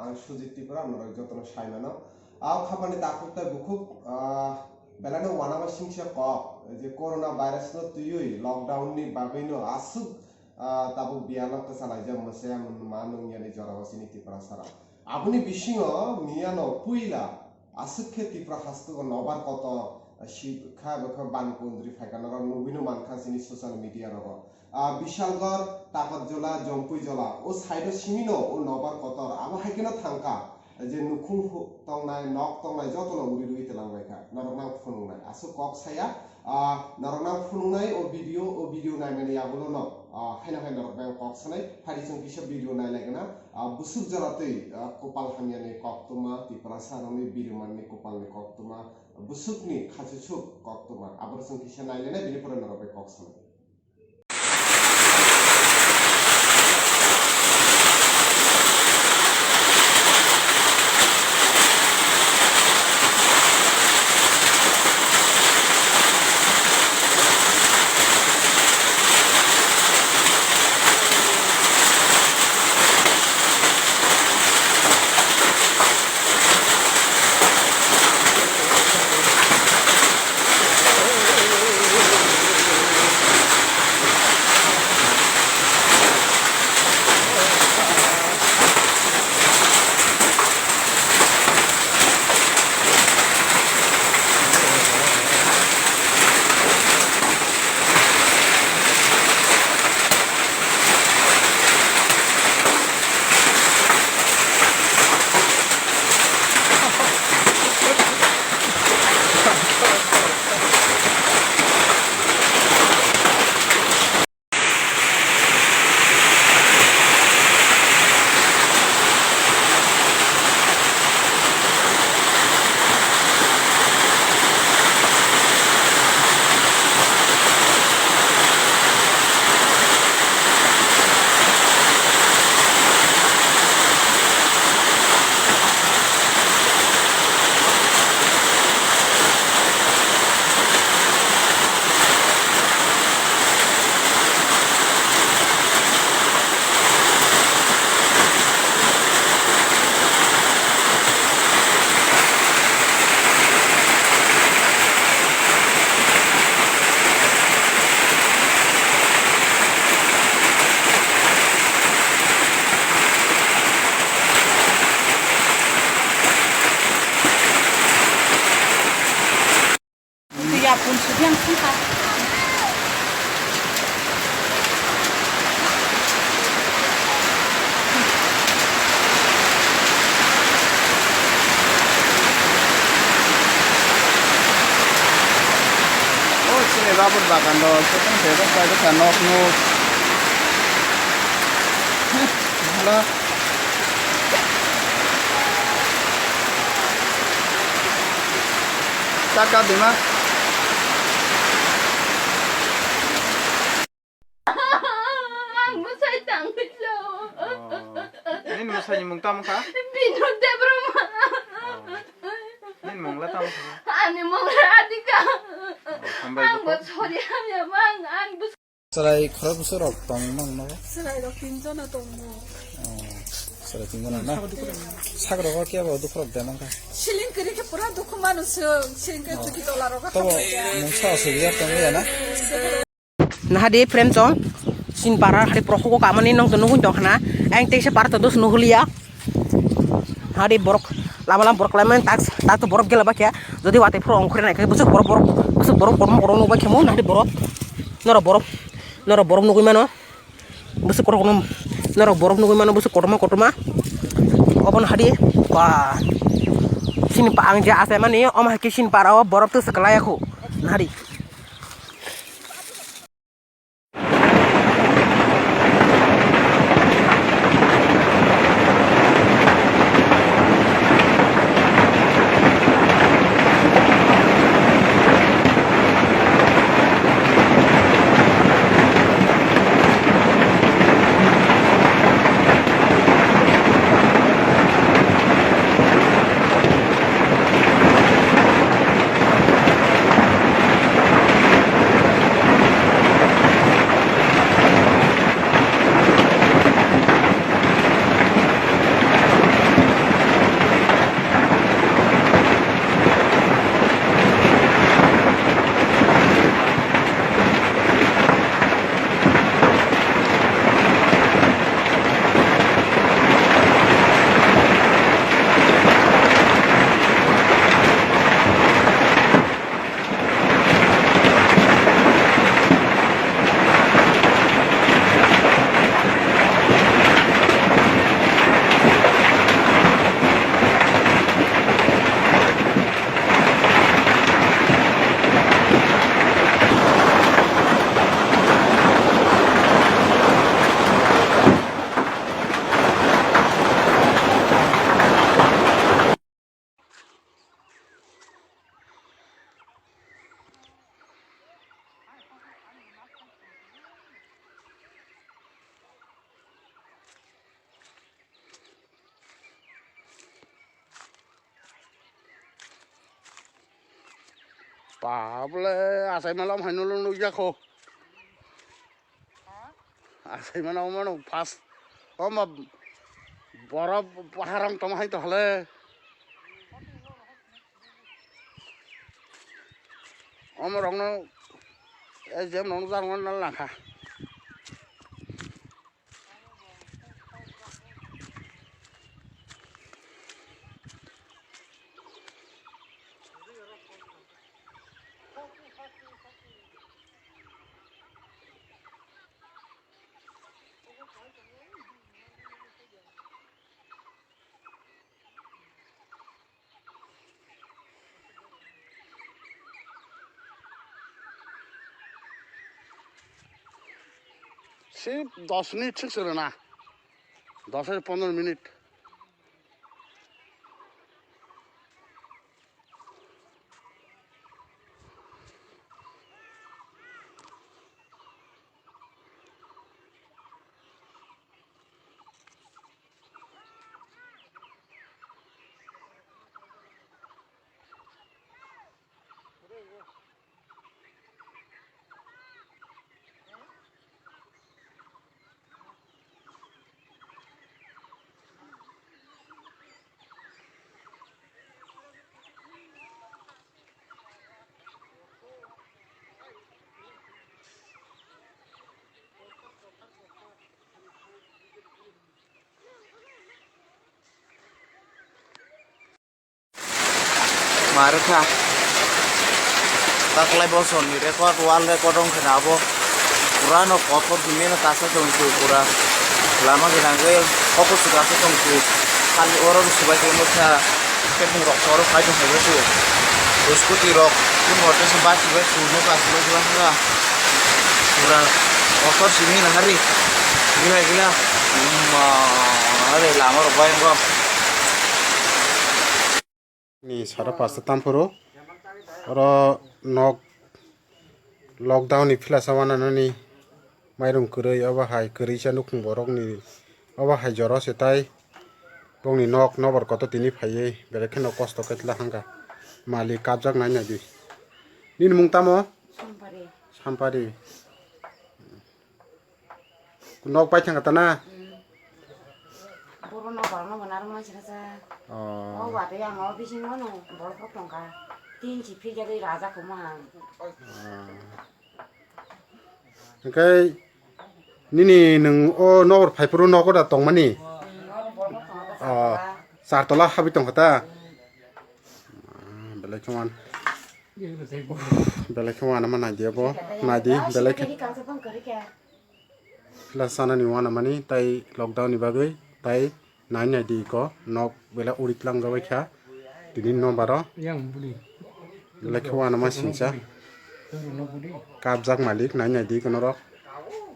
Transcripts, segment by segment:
आं सुजित त्रिपुरा नरक जतन साइमानो खामानि दाखुबताय बुखुब बेलानो वानामा सिंसिया कप जे कोरोना भाइरस नो तुयुई लॉकडाउन नि बागैनो आसुक ताबु बियाला कसालाय जे मसे मानु यानि जरावासिनि त्रिपुरा सारा आबुनि बिसिङो मियानो पुइला आसुक खे त्रिपुरा हास्तु नबार कत शिखा बख बानकुन्द्रि फाइकानर नुबिनो मानखासिनि सोशल मीडिया रग विशालगढ़ ताकतजला जम्पुइजला ओ साइड सिमिनो ओ नबार कतर आबो हाइकेनो थांका जे नुखुं तंनाय नक तंनाय जतनो उरि रुइ तेलांबायखा नरना फुनुंनाय आसु कक साया नरना फुनुंनाय ओ भिडियो नायनानै आबोलो न हायना हायना नरना कक सनाय फारिजों किसे भिडियो नायलायगोना बुसुक जरातै कपाल हामियानि कक्तमा त्रिपुरा सारनि बिरुमाननि कपालनि कक्तमा बुसुकनि खाजुसुक कक्तमा आबरजों किसे नायलायनाय बिनिफ्राय नरबे कक सनाय pun sedang sihat. Oh, sini rabut bagan do, seteng seteng kayak kanok nu. Halo. Taka di mana? Nin mo sa imong tam ka? Binod de broma. Nin mong latam ka? Ani mong radi ka. Kambay Ang ko. sorry amya mang an bus. Saray kharap surok tong mang no. Saray ro kinjo na tong mo. Saray tingo na na. Sagro ko kya ba du kharap de mang ka. Shilling kiri ke pura dukh manu se shilling ke tuki dollar ro ka. To mong sa se ya tong ya na. Nah di frame cong sin para hari proko kamani nong tenu dong hana ang tese para terus nuhulia hari borok lama borok lama tak tu borok gila bak ya jadi wate pro ongkure naik busuk borok kormo kormo nubak kemo nah di borok noro borok nugui mano busuk kormo noro borok nugui mano busuk kormo opon hari wah sin pa angja ase mani om haki sin para borok tu sekelai aku nah hari Pablo asai malam hanulung nu jako. Asai malam mana pas. Oma borok paharang tomahai to hale. Oma rong no jem nong jang ngon nal lakha. Sih 10 menit ঠিক ছিল না 10-15 minute Marka taklay boson ni record wall record ong kenabo purano kotor dimana kasa tongku pura lama ginangge fokus kasa tongku kali orang sebagai mereka kepung rock soro kayu hebat tu skuti rock pun waktu sebat sebat suno kasih lo jual enggak pura kotor sini hari gila ada lama rock bayang gua ni sara pasta tampuro oro nok lockdown ni phila sawana nani mairum kurei aba hai kurei sa nukung borok ni aba hai joro setai bong ni nok nobor koto tini phaiye berekhe no kosto ketla hanga mali kabjak nai nadi nin mungtamo sampari nok pai thanga tana Puro no barno benar mas rasa. Oh, wate yang mau bising mana? Borok tongka. Tin cipi jadi raja kumang. Kai nini nung o nor pai puru no ko da tong mani sartola habi tong kata belai cuman nama nadia bo nadi belai lasana ni wana mani tai lockdown ni bagai tai nai nadi ko nok bela urit lang gawe kha tinin no baro belai cuman nama sinsa kabjak malik nai nadi ko norok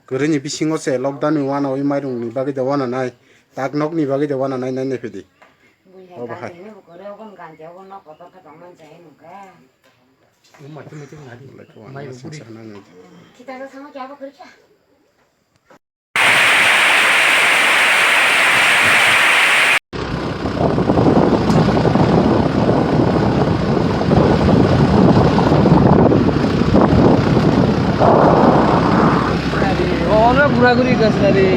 Keren ni bisingo se lockdown ni wana oi mairung ni bagi de wana nai tak nok ni bagi de wana nai nai nepedi oh bahai Kita ada sama siapa kerja? ঘোরাঘুরি গাছ নারে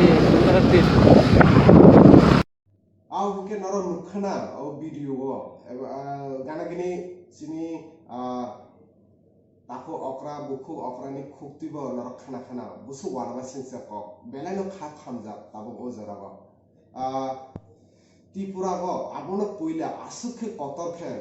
aw buke naro nukhana aw video go gana gini sini tako okra buku okra ni khukti bo naro khana khana busu wana ba sinse ko belai no kha khamja tabo o jara go Tripura go abono poila asukhe kotor khe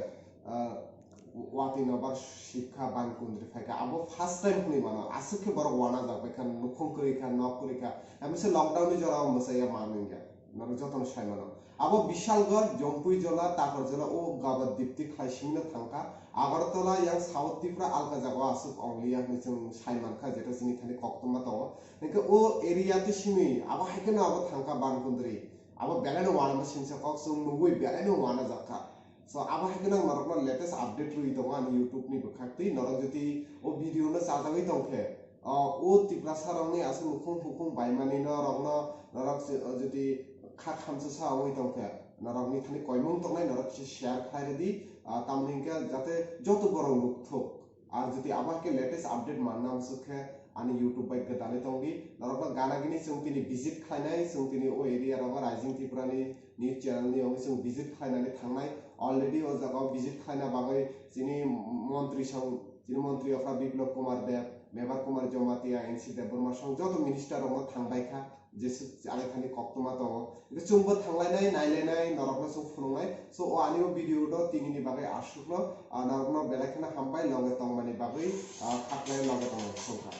wati nabar শিক্ষা বান কুন্দ্রি ফাইকা আবো first time হুনি মানো আসুকে বড় ওয়ানা যাবে খান নুখুম করি খান knock করি খা আমি সে লকডাউনে জরাও মসাইয়া মামিঙ্গা নর যতন সাইমানো আবো বিশালগড় জম্পুই জলা তাকর জলা ও গাবাদ দীপ্তি খাইসিংনা থাঙ্কা আগরতলা ইয়াং সাউথ ত্রিপুরা আলকা জাগো আসুক অংলিয়া মিসং সাইমানখা যেটা সিনি খানি কক্তমা তো নকে ও এরিয়াতে সিমি আবো হাইকেনা আবো থাঙ্কা বান কুন্দ্রি আবো বেলানো ওয়ানা সিনসা কক্সং নুগুই বেলানো ওয়ানা জাকা So aba hakena marokna latest update rui tonga ani YouTube ni bukhakti norok joti o video na sajagoi tongkhe o Tripura sarongni asu mukhung hukum baimani no rokno norok joti kha khamsa sa oi tongkhe norok ni thani koimung tongnai norok share khaire di tamlingka jate joto borong lukthok আর যদি আবার কে latest update মাননাম সুখে ani YouTube by gedane tongi narokna gana gini sung tini visit khainai sung tini o area roga rising Tripurani news channel ni ongi sung visit khainani thangnai already o jaga visit khaina bagai jini মন্ত্রী অফরা Biplab Kumar Deb Mebar Kumar Jamatia NC Debbarma song যত minister রং থাংবাইখা যে আলেখানি কক্তমা দङ এটা চুম্বো থাংলাইনাই নাইলাইনাই নরকনা song ফুরুंनाय so ও আনিও video দ তিনিনি বাগै আসুকলো নরকনা বেলাখানা হামবাই লগে তংমানি বাগै খাতলাই লগে তং সংখা